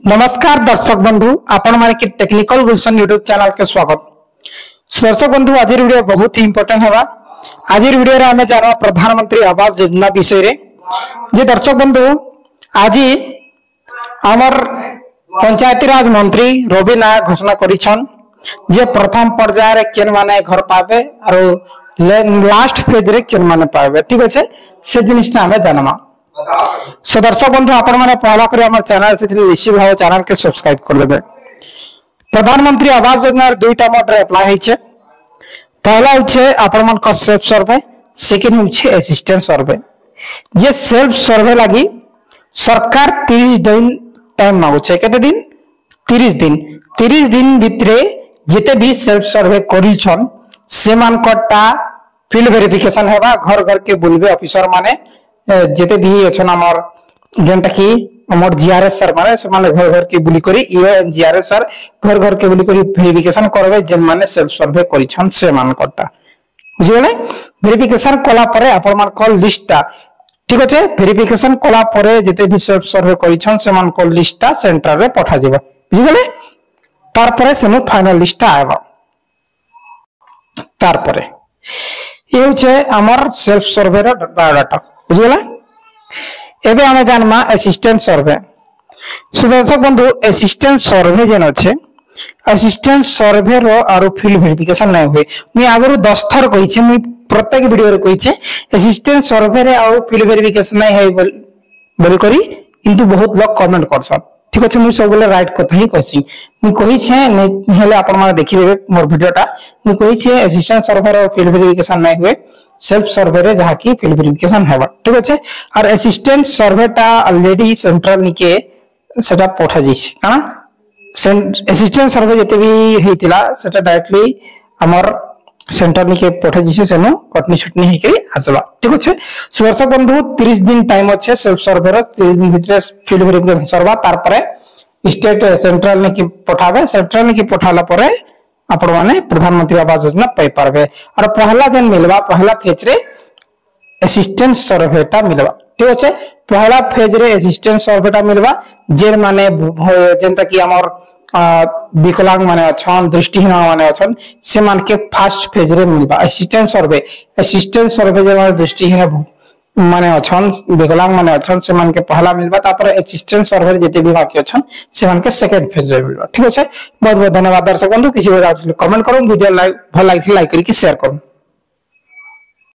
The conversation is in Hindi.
नमस्कार दर्शक बंधु आपण माने की टेक्निकल गुलशन यूट्यूब चैनल के स्वागत। दर्शक बंधु आज वीडियो बहुत ही इंपोर्टेंट होगा। आज वीडियो रे हमें जानवा प्रधानमंत्री आवास योजना विषय रे। जे दर्शक बंधु आज हमर पंचायती राज मंत्री रवि नायक घोषणा करिछन जे प्रथम पर्याय रे केन माने घर पाबे और लास्ट फेज रे केन माने पाबे। ठीक अछि से जिनिसटा हमें जानवा। सो दर्शक बंधु आपण माने पहला करे हमर चैनल से निश्चित भाव चैनल के सब्सक्राइब कर देबे। प्रधानमंत्री आवास योजना दुईटा मोड रे अप्लाई होई छे। पहला होछे आपण मन का सेल्फ सर्वे, सेकंड होछे असिस्टेंट सर्वे। जे सेल्फ सर्वे लागि सरकार 30 दिन टाइम मांगो छे। केते दिन? 30 दिन। 30 दिन भितरे जेते भी सेल्फ सर्वे करी छन से मान कोटा फील्ड वेरिफिकेशन हेबा। घर घर के बुलबे ऑफिसर माने जेते भी अछन हमर जेंटा की हमर जीआरएस सर माने से माने घर घर के बुली करी ईओ जीआरएस सर घर घर के बुली करी वेरिफिकेशन करबे जेन माने सेल्फ सर्वे करी छन से मान कोटा बुझिले। वेरिफिकेशन कोला परे आपण मान कॉल लिस्टटा ठीक अछि। वेरिफिकेशन कोला परे जेते भी सेल्फ सर्वे करी छन से मान कॉल लिस्टटा सेंटर रे पठा जेबा बुझिले। तार परे सेनु फाइनल लिस्टटा आबा। तार परे ए होचे हमर सेल्फ सर्वे रो बायोडाटा बुझिला। एबे हमें जानमा असिस्टेंट सर्वे। सो दर्शक बंधु असिस्टेंट सर्वे जेन अछि असिस्टेंट सर्वे रो आरो फील्ड वेरिफिकेशन नै होय। मी आगरो 10 थर कहि छै, मी प्रत्येक वीडियो रे कहि छै असिस्टेंट सर्वे रे आरो फील्ड वेरिफिकेशन नै होय बोली करी किंतु बहुत लोग कमेंट करछन। ठीक अछि मी सब बेले राइट कथा ही कहछि। मी कहि छै हेले आपण माने देखि देबे मोर वीडियोटा। मी कहि छै असिस्टेंट सर्वे रो फील्ड वेरिफिकेशन नै होय, सेल्फ सर्वे रे जहा की फील्ड वेरिफिकेशन हेबा। ठीक अछि। और असिस्टेंट सर्वेटा ऑलरेडी सेंट्रल निके सेटा पठा जैछि काना असिस्टेंट सर्वे जते भी हेतिला सेटा डायरेक्टली हमर सेंटर निके पठा जैछि सेनो कटनी छटनी हे करी आसबा। ठीक अछि। सो दर्शक बंधु 30 दिन टाइम अछि सेल्फ सर्वे रे। 30 दिन भितर फील्ड वेरिफिकेशन सरबा तार परे स्टेट सेंट्रल निके पठाबे। सेंट्रल निके पठाला परे आपण माने प्रधानमंत्री आवास योजना पाई पारबे। और पहला जन मिलबा पहला फेज रे असिस्टेंट सर्वेटा मिलबा। ठीक अछि। पहला फेज रे असिस्टेंट सर्वेटा मिलबा जे माने जेंता कि हमर विकलांग माने अछन दृष्टिहीन माने अछन से मान के फर्स्ट फेज रे मिलबा असिस्टेंट सर्वे। असिस्टेंट सर्वे जे माने दृष्टिहीन माने अछन विकलांग माने अछन से मान के पहला मिलबा। तापर असिस्टेंट सर्वे जेते भी बाकी अछन से मान के सेकंड फेज रे मिलबा। ठीक अछि। बहुत बहुत धन्यवाद दर्शक बंधु। किसी भी कमेंट करू, वीडियो लाइक भल लाइक करके शेयर करू।